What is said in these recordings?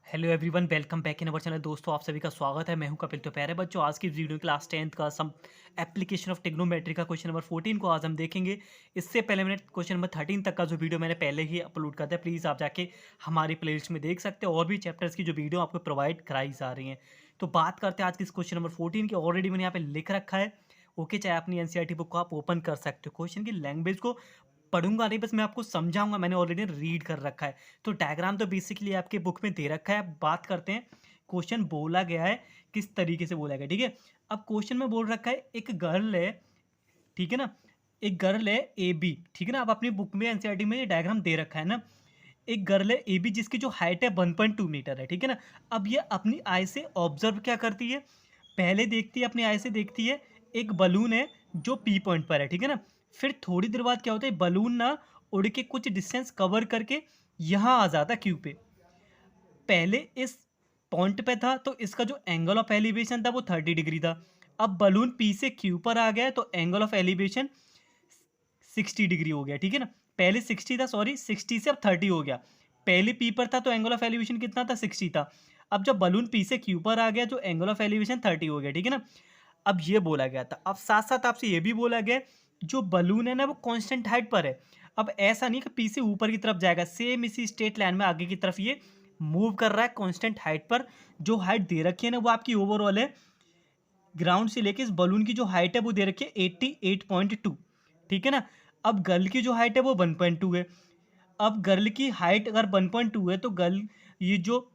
Hello everyone, welcome back in our channel. दोस्तों, आप सभी का स्वागत है। मैं हूं कपिल। तो प्यारे बच्चों, आज की इस वीडियो क्लास 10th का सम एप्लीकेशन ऑफ ट्रिग्नोमेट्री का क्वेश्चन नंबर 14 को आज हम देखेंगे। इससे पहले मैंने क्वेश्चन नंबर 13 तक का जो वीडियो मैंने पहले ही अपलोड कर दिया, प्लीज़ आप जाके हमारी प्लेलिस्ट में देख सकते हो। और भी चैप्टर्स की जो वीडियो आपको प्रोवाइड कराई जा रही हैं। तो बात करते हैं आज के इस क्वेश्चन नंबर 14 की। ऑलरेडी मैंने यहाँ पे लिख रखा है, ओके। चाहे अपनी एनसीईआरटी बुक को आप ओपन कर सकते हो। क्वेश्चन की लैंग्वेज को पढ़ूंगा नहीं, बस मैं आपको समझाऊंगा। मैंने ऑलरेडी रीड कर रखा है। तो डायग्राम तो बेसिकली आपके बुक में दे रखा है। अब बात करते हैं, क्वेश्चन बोला गया है किस तरीके से बोला गया, ठीक है। अब क्वेश्चन में बोल रखा है एक गर्ल है, ठीक है ना। एक गर्ल है ए बी, ठीक है ना। अब अपनी बुक में एनसीईआरटी में ये डायग्राम दे रखा है ना। एक गर्ल है ए बी जिसकी जो हाइट है 1.2 मीटर है, ठीक है ना। अब ये अपनी आई से ऑब्जर्व क्या करती है, पहले देखती है, अपनी आई से देखती है एक बलून है जो पी पॉइंट पर है, ठीक है ना। फिर थोड़ी देर बाद क्या होता है, बलून ना उड़ के कुछ डिस्टेंस कवर करके यहाँ आ जाता क्यू पे। पहले इस पॉइंट पे था तो इसका जो एंगल ऑफ एलिवेशन था वो 30 डिग्री था। अब बलून पी से क्यू पर आ गया तो एंगल ऑफ एलिवेशन 60 डिग्री हो गया, ठीक है ना। पहले 60 था, सॉरी 60 से अब 30 हो गया। पहले पी पर था तो एंगल ऑफ एलिवेशन कितना था, 60 था। अब जब बलून पी से क्यू पर आ गया तो एंगल ऑफ एलिवेशन 30 हो गया, ठीक है ना। अब ये बोला गया था। अब साथ साथ आपसे ये भी बोला गया जो बलून है ना वो कांस्टेंट हाइट पर है। अब ऐसा नहीं कि पी से ऊपर की तरफ जाएगा, सेम इसी स्ट्रेट लाइन में आगे की तरफ ये मूव कर रहा है कांस्टेंट हाइट पर। जो हाइट दे रखी है ना वो आपकी ओवरऑल है, ग्राउंड से लेके इस बलून की जो हाइट है वो दे रखी है 88.2, ठीक है ना। अब गर्ल की जो हाइट है वो 1.2 है। अब गर्ल की हाइट अगर 1.2 है तो गर्ल, ये जो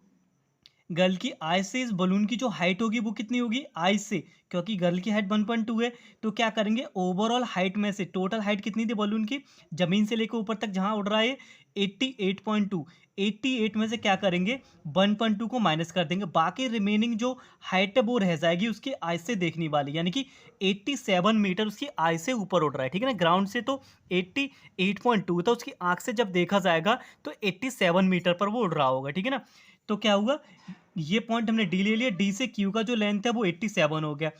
गर्ल की आई से इस बलून की जो हाइट होगी वो कितनी होगी, आई से, क्योंकि गर्ल की हाइट 1.2 है। तो क्या करेंगे, ओवरऑल हाइट में से टोटल हाइट कितनी थी बलून की, जमीन से लेकर ऊपर तक जहां उड़ रहा है 88.2, 88 में से क्या करेंगे 1.2 को माइनस कर देंगे। बाकी रिमेनिंग जो हाइट है वो रह जाएगी उसकी आई से देखने वाली, यानी कि 87 मीटर उसकी आई से ऊपर उड़ रहा है, ठीक है ना। ग्राउंड से तो 88.2 था, उसकी आंख से जब देखा जाएगा तो 87 मीटर पर वो उड़ रहा होगा, ठीक है ना। तो क्या हुआ, ये पॉइंट हमने डी ले लिया। डी से क्यू का जो लेंथ है वो 87 हो गया।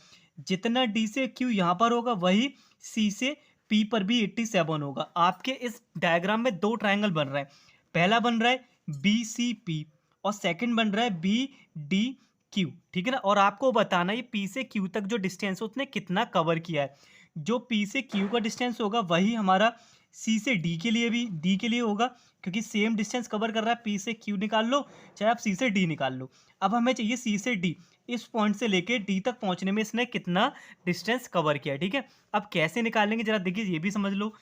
जितना डी से क्यू यहाँ पर होगा वही सी से पी पर भी 87 होगा। आपके इस डायग्राम में दो ट्रायंगल बन रहा है। पहला बन रहा है बी सी पी और सेकंड बन रहा है बी डी क्यू, ठीक है ना। और आपको बताना ये पी से क्यू तक जो डिस्टेंस है उसने कितना कवर किया है। जो पी से क्यू का डिस्टेंस होगा वही हमारा सी से डी के लिए भी डी के लिए होगा, क्योंकि सेम डिस्टेंस कवर कर रहा है। पी से क्यू निकाल लो चाहे आप सी से डी निकाल लो। अब हमें चाहिए सी से डी, इस पॉइंट से लेके डी तक पहुंचने में इसने कितना डिस्टेंस कवर किया, ठीक है। अब कैसे निकालेंगे जरा देखिए, ये भी समझ लो।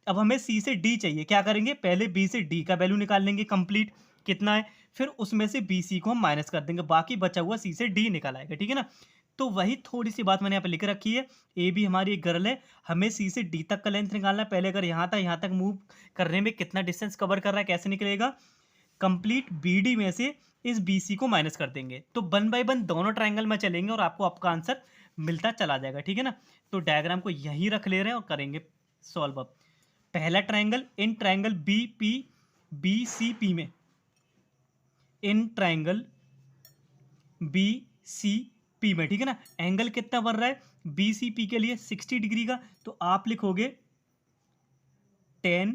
अब हमें सी से डी चाहिए, क्या करेंगे, पहले बी से डी का वैल्यू निकाल लेंगे कंप्लीट कितना है, फिर उसमें से बी सी को हम माइनस कर देंगे, बाकी बचा हुआ सी से डी निकाल आएगा, ठीक है ना। तो वही थोड़ी सी बात मैंने यहाँ पे लिख रखी है। ए भी हमारी एक गर्ल है, हमें सी से डी तक का लेंथ निकालना है। पहले अगर यहाँ तक मूव करने में कितना डिस्टेंस कवर कर रहा है, कैसे निकलेगा, कंप्लीट बी डी में से इस बी सी को माइनस कर देंगे। तो 1 बाई 1 दोनों ट्राइंगल में चलेंगे और आपको आपका आंसर मिलता चला जाएगा, ठीक है ना। तो डायग्राम को यहीं रख ले रहे हैं और करेंगे सॉल्व। अब पहला triangle, in triangle B P B C P में, in triangle B C P में, ठीक है ना। एंगल कितना बन रहा है बी सी पी के लिए 60 डिग्री का। तो आप लिखोगे 10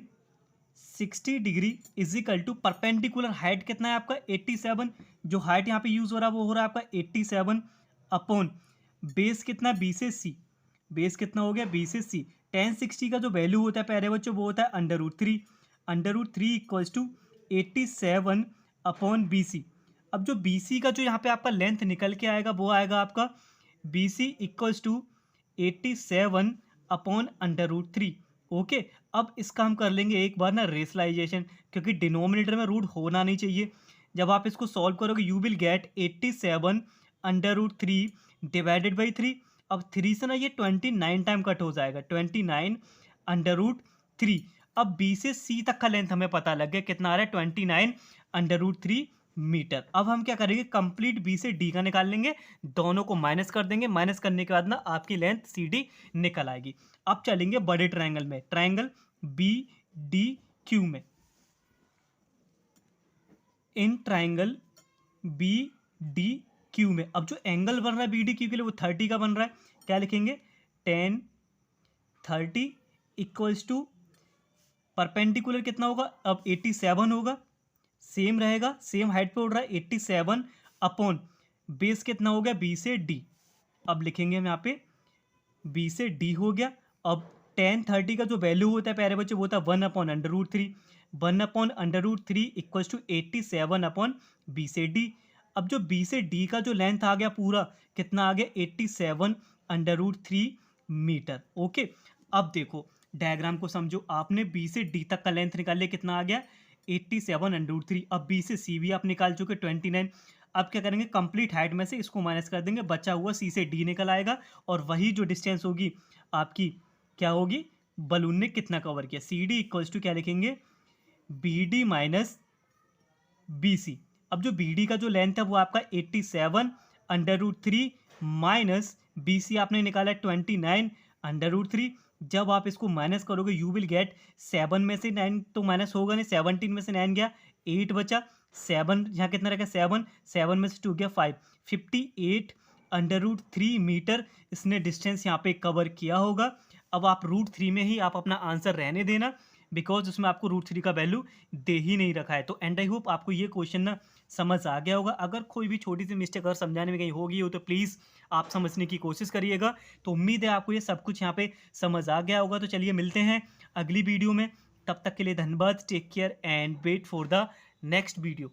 60 degree is equal to perpendicular height कितना है आपका 87। जो हाइट यहाँ पे यूज हो रहा है वो हो रहा है आपका 87 अपॉन बेस कितना बी से सी, बेस कितना हो गया बी से सी। 1060 का जो वैल्यू होता है प्यारे बच्चों वो होता है under root three equals to 87 upon B C. अब जो बी सी का जो यहाँ पे आपका लेंथ निकल के आएगा वो आएगा आपका B C equals to 87 upon under root 3, okay. अब इसका हम कर लेंगे एक बार ना रेशलाइजेशन, क्योंकि डिनोमिनेटर में रूट होना नहीं चाहिए। जब आप इसको सॉल्व करोगे you will get 87 under root 3 divided by 3। अब 3 से ना ये 29 टाइम कट हो जाएगा, 29 अंडर रूट 3। अब बी से सी तक का लेंथ हमें पता लग गया कितना आ रहा है 29 अंडर रूट 3 मीटर। अब हम क्या करेंगे, कंप्लीट बी से डी का निकाल लेंगे, दोनों को माइनस कर देंगे। माइनस करने के बाद ना आपकी लेंथ सी डी निकल आएगी। अब चलेंगे बड़े ट्रायंगल में, ट्रायंगल बी डी क्यू में। In triangle B D Q में अब जो एंगल बन रहा है बी डी क्यू के लिए वो 30 का बन रहा है। क्या लिखेंगे 10 30 इक्वल्स टू परपेंडिकुलर कितना होगा अब 87 होगा, सेम रहेगा, सेम हाइट पे उड़ रहा है 87 अपॉन बेस कितना हो गया बी से डी। अब लिखेंगे हम यहाँ पे बी से डी हो गया। अब टेन 30 का जो वैल्यू होता है प्यारे बच्चे वो होता है 1/√3। 1/√3 इक्वल्स टू 87 अपॉन बी से डी। अब जो बी से डी का जो लेंथ आ गया पूरा कितना आ गया 87/√3 मीटर। ओके, अब देखो डायग्राम को समझो, आपने बी से डी तक का लेंथ निकाल लिया, कितना आ गया 87/√3। अब बी से सी भी आप निकाल चुके 29। अब क्या करेंगे, कंप्लीट हाइट में से इसको माइनस कर देंगे, बचा हुआ सी से डी निकल आएगा। और वही जो डिस्टेंस होगी आपकी क्या होगी, बलून ने कितना कवर किया, सी डी इक्वल्स टू क्या लिखेंगे B D minus B C. अब जो बी डी का जो लेंथ है वो आपका 87/√3 माइनस बी सी आपने निकाला 29/√3। जब आप इसको माइनस करोगे यू विल गेट 7 में से 9 तो माइनस होगा नहीं, 17 में से 9 गया 8 बचा, 7 यहाँ कितना रहेगा 7, 7 में से 2 गया 5, 58/√3 मीटर इसने डिस्टेंस यहाँ पे कवर किया होगा। अब आप √3 में ही आप अपना आंसर रहने देना, बिकॉज उसमें आपको √3 का वैल्यू दे ही नहीं रखा है। तो एंड आई होप आपको ये क्वेश्चन ना समझ आ गया होगा। अगर कोई भी छोटी सी मिस्टेक अगर समझाने में कहीं होगी हो तो प्लीज़ आप समझने की कोशिश करिएगा। तो उम्मीद है आपको ये सब कुछ यहाँ पे समझ आ गया होगा। तो चलिए मिलते हैं अगली वीडियो में, तब तक के लिए धन्यवाद, take care and wait for the next video.